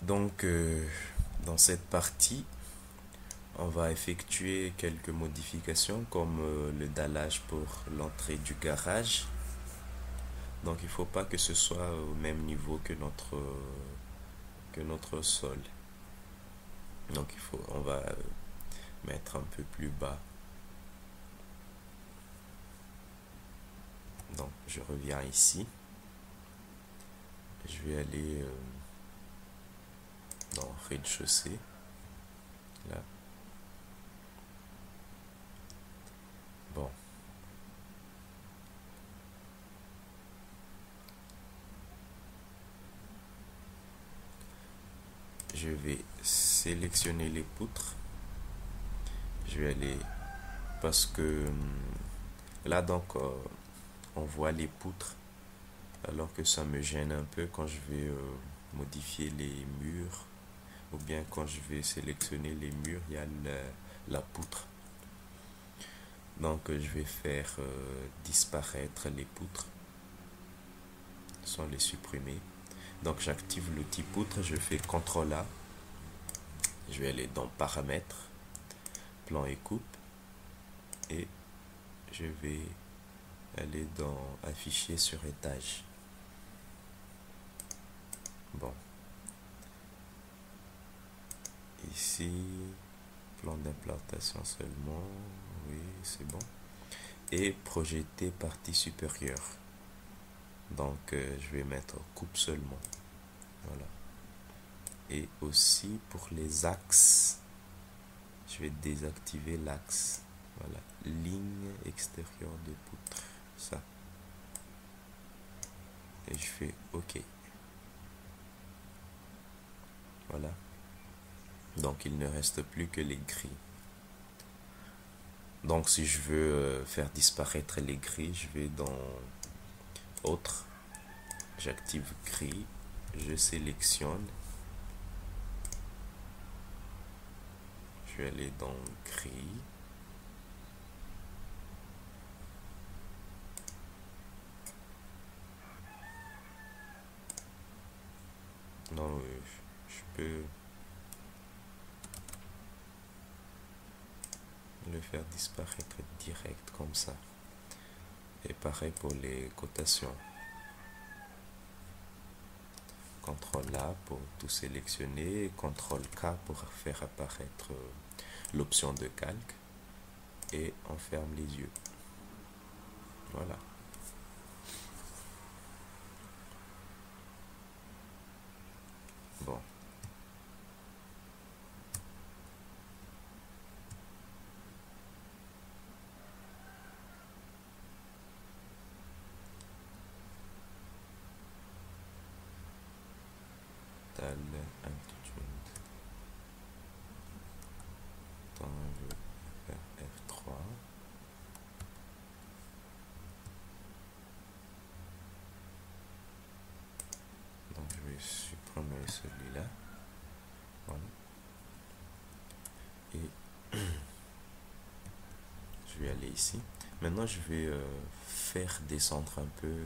Donc, dans cette partie, on va effectuer quelques modifications comme le dallage pour l'entrée du garage. Donc, il ne faut pas que ce soit au même niveau que notre sol. Donc, on va mettre un peu plus bas. Donc, je reviens ici. Je vais aller dans rez-de-chaussée. Là. Bon. Je vais sélectionner les poutres. Je vais aller parce que là donc on voit les poutres alors que ça me gêne un peu quand je vais modifier les murs ou bien quand je vais sélectionner les murs, il y a la poutre. Donc je vais faire disparaître les poutres sans les supprimer. Donc j'active l'outil poutre, je fais CTRL A, je vais aller dans paramètres, plan et coupe et je vais aller dans afficher sur étage. Bon, ici plan d'implantation seulement, oui c'est bon, et projeter partie supérieure. Donc je vais mettre coupe seulement, voilà. Et aussi pour les axes, je vais désactiver l'axe, voilà, ligne extérieure de poutre, ça, et je fais OK. Voilà. Donc il ne reste plus que les grilles. Donc si je veux faire disparaître les grilles, je vais dans autre, j'active grille, je sélectionne, je vais aller dans grille, non je peux le faire disparaître direct comme ça. Et pareil pour les cotations. CTRL A pour tout sélectionner, CTRL K pour faire apparaître l'option de calque et on ferme les yeux. Voilà. Bon. Altitude. Attends, je vais faire F3. Donc je vais supprimer celui-là. Voilà. Et je vais aller ici. Maintenant je vais faire descendre un peu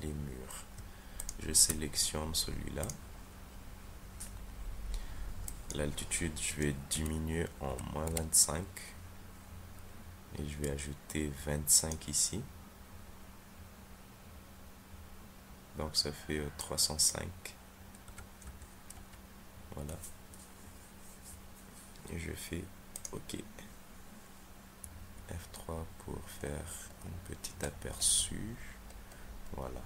les murs. Je sélectionne celui-là. L'altitude, je vais diminuer en moins 25 et je vais ajouter 25 ici. Donc ça fait 305. Voilà. Et je fais OK. F3 pour faire un petit aperçu. Voilà.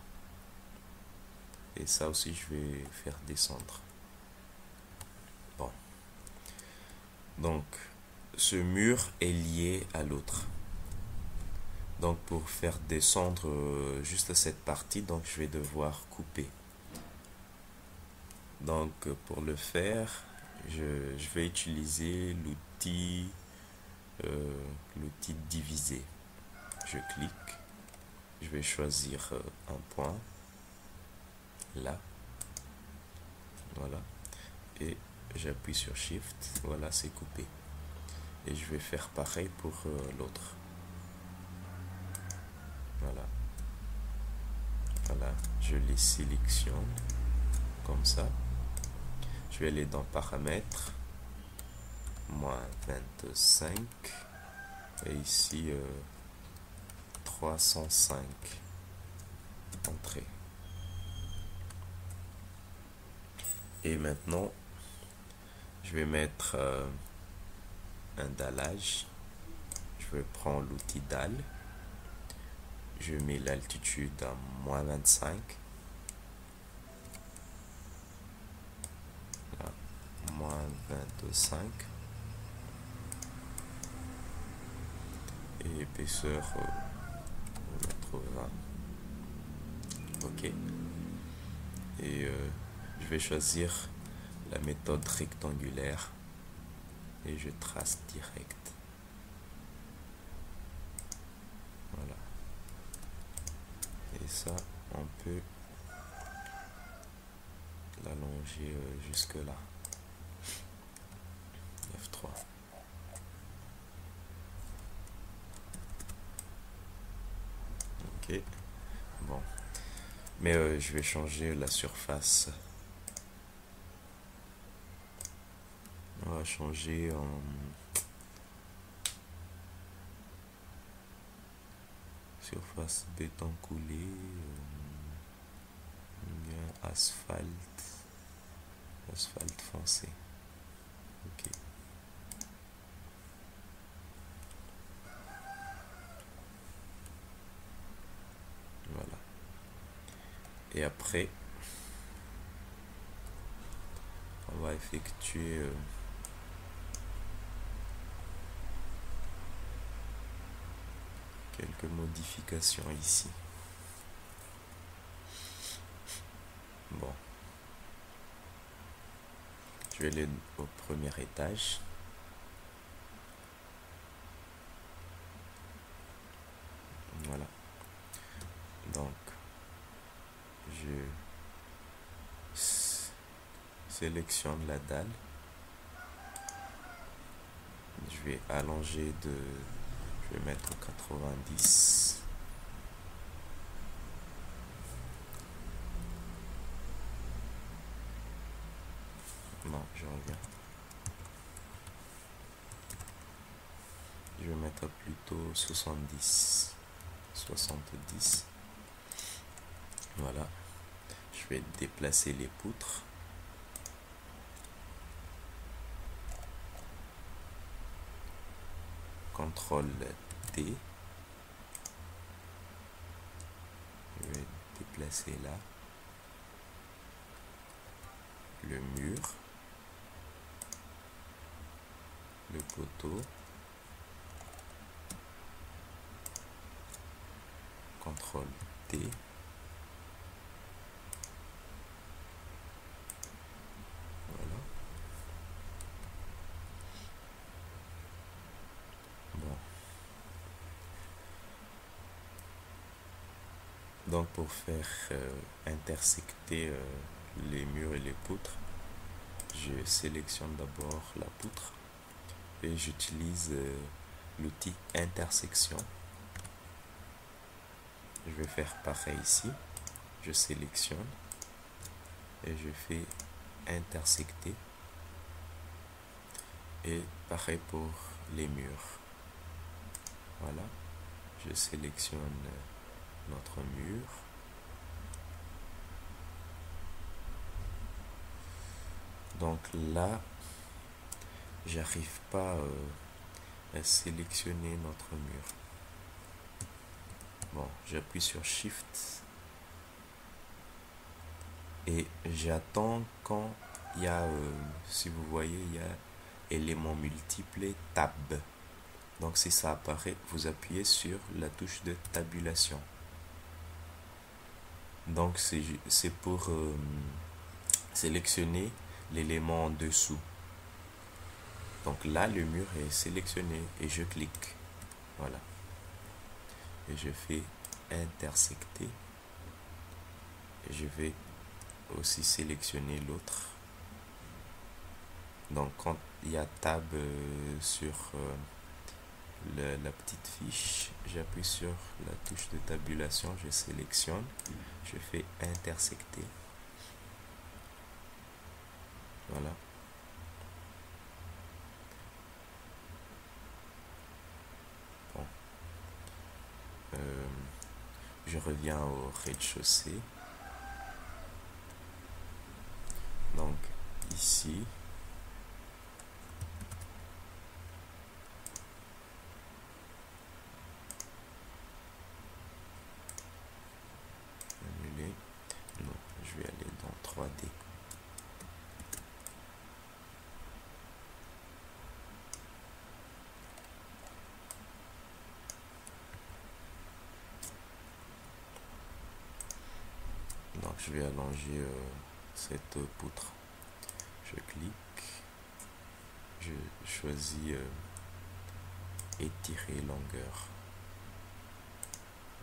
Et ça aussi, je vais faire descendre. Bon. Donc, ce mur est lié à l'autre. Donc, pour faire descendre juste cette partie, donc je vais devoir couper. Donc, pour le faire, je vais utiliser l'outil diviser. Je clique, je vais choisir un point, là, voilà, et j'appuie sur Shift, voilà, c'est coupé. Et je vais faire pareil pour l'autre. Voilà. Voilà, je les sélectionne comme ça. Je vais aller dans paramètres, moins 25, et ici 305, entrée. Et maintenant, je vais mettre un dallage. Je vais prendre l'outil dalle. Je mets l'altitude à moins 25. Là, moins 25. Et épaisseur, on va mettre 20. OK. Et je vais choisir la méthode rectangulaire et je trace direct. Voilà. Et ça, on peut l'allonger jusque là. F3. Ok. Bon. Mais je vais changer la surface. On va changer en surface béton coulé, bien asphalte foncé. Ok. Voilà. Et après, on va effectuer quelques modifications ici. Bon. Je vais aller au premier étage. Voilà. Donc, je sélectionne la dalle. Je vais allonger je vais mettre 90. Non, je reviens. Je vais mettre plutôt 70. Voilà. Je vais déplacer les poutres. CTRL T. Je vais déplacer là. Le mur. Le poteau. CTRL T. Voilà. Bon. Donc pour faire intersecter les murs et les poutres, je sélectionne d'abord la poutre et j'utilise l'outil intersection. Je vais faire pareil ici. Je sélectionne et je fais intersecter. Et pareil pour les murs. Voilà. Je sélectionne notre mur. Donc là, j'arrive pas à sélectionner notre mur. Bon, j'appuie sur Shift et j'attends quand il y a, si vous voyez, il y a éléments multiples, tab. Donc si ça apparaît, vous appuyez sur la touche de tabulation. Donc c'est pour sélectionner l'élément en dessous. Donc là, le mur est sélectionné et je clique. Voilà. Et je fais intersecter. Et je vais aussi sélectionner l'autre. Donc quand il y a tab sur la petite fiche, j'appuie sur la touche de tabulation, je sélectionne, je fais intersecter. Voilà. Voilà. Bon. Je reviens au rez-de-chaussée. Donc ici, annuler. Non, je vais aller dans 3D. Donc je vais allonger cette poutre. Je clique, je choisis étirer longueur.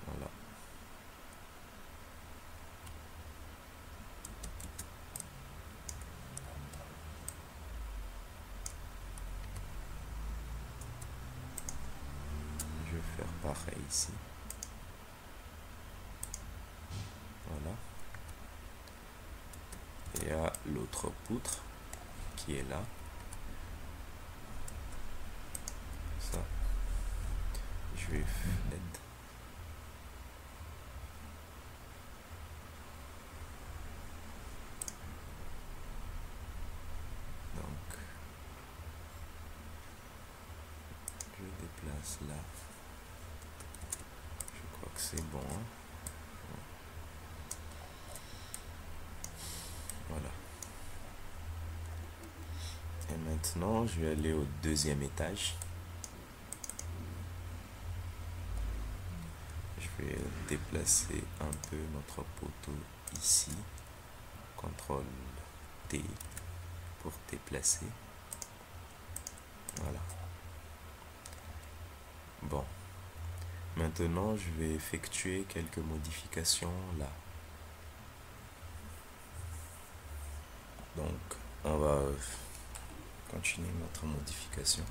Voilà. Je vais faire pareil ici. Voilà. Et à l'autre poutre qui est là. Ça. Je vais mettre. Donc, je déplace là. Je crois que c'est bon. Hein? Voilà. Et maintenant, je vais aller au deuxième étage. Je vais déplacer un peu notre poteau ici. CTRL T pour déplacer. Voilà. Bon. Maintenant, je vais effectuer quelques modifications là. Donc, on va continuer notre modification.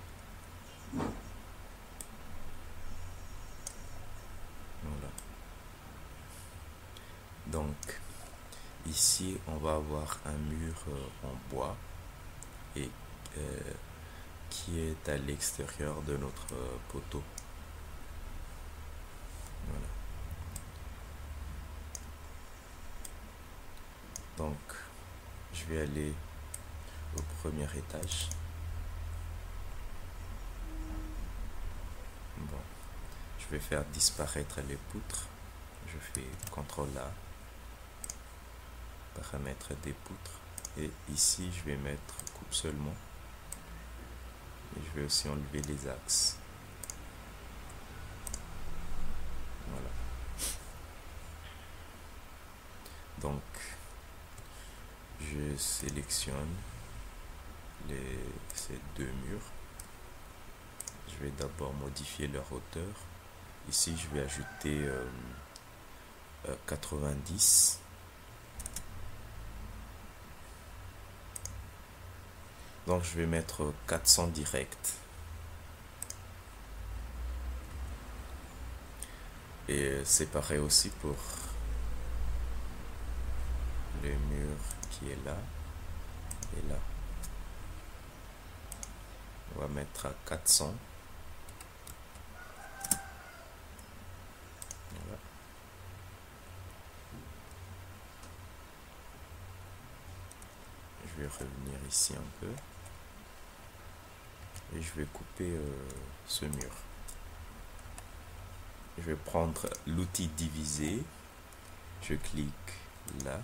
Voilà. Donc, ici, on va avoir un mur en bois et qui est à l'extérieur de notre poteau. Voilà. Donc, je vais aller au premier étage. Bon, je vais faire disparaître les poutres. Je fais CTRL A, paramètres des poutres. Et ici, je vais mettre coupe seulement. Et je vais aussi enlever les axes. Voilà. Donc, je sélectionne ces deux murs. Je vais d'abord modifier leur hauteur. Ici, je vais ajouter 90. Donc, je vais mettre 400 direct. Et c'est pareil aussi pour le mur qui est là et là. On va mettre à 400. Voilà. Je vais revenir ici un peu. Et je vais couper ce mur. Je vais prendre l'outil diviser. Je clique là.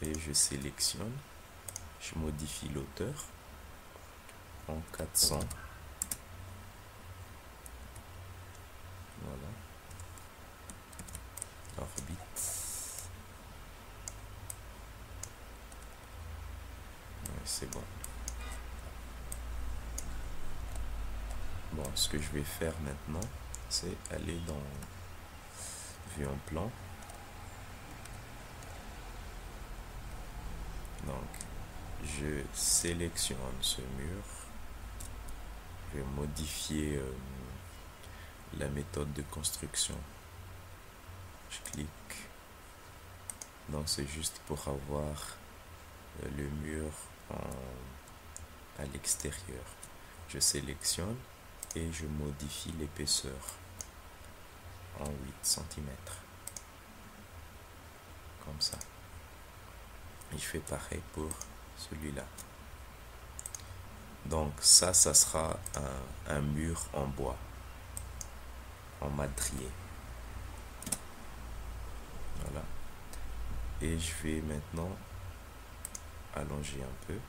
Et je sélectionne. Je modifie l'auteur en 400. Voilà. Orbite. Ouais, c'est bon. Bon, ce que je vais faire maintenant, c'est aller dans vue en plan. Donc, je sélectionne ce mur. Je vais modifier la méthode de construction. Je clique. Donc, c'est juste pour avoir le mur à l'extérieur. Je sélectionne et je modifie l'épaisseur en 8 cm. Comme ça. Et je fais pareil pour celui-là. Donc ça sera un mur en bois, en madrier. Voilà. Et je vais maintenant allonger un peu.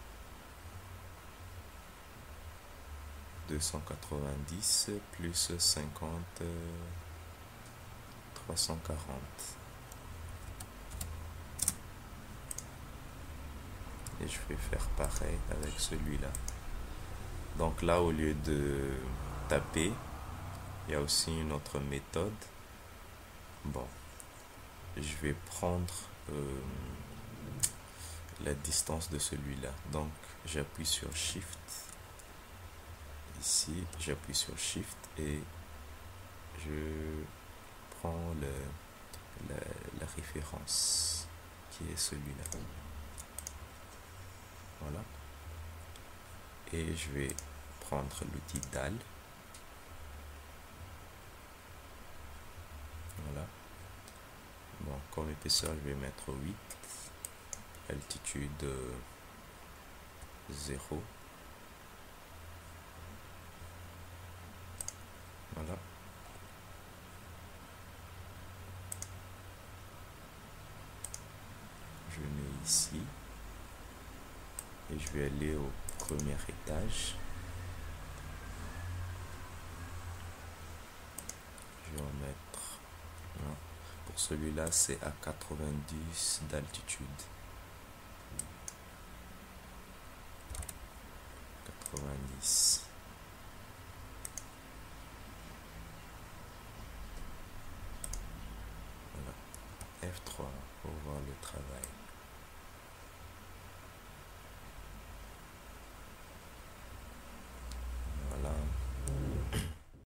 290 plus 50, 340. Et je vais faire pareil avec celui-là. Donc là, au lieu de taper, il y a aussi une autre méthode. Bon, je vais prendre la distance de celui-là. Donc j'appuie sur Shift. Ici, j'appuie sur Shift et je prends la référence qui est celui-là. Voilà. Et je vais prendre l'outil dalle. Voilà. Bon, comme épaisseur, je vais mettre 8. Altitude 0. Voilà. Je mets ici. Et je vais aller au premier étage. Je vais en mettre. Non. Pour celui-là, c'est à 90 d'altitude. 90. Voilà. F3 pour voir le travail.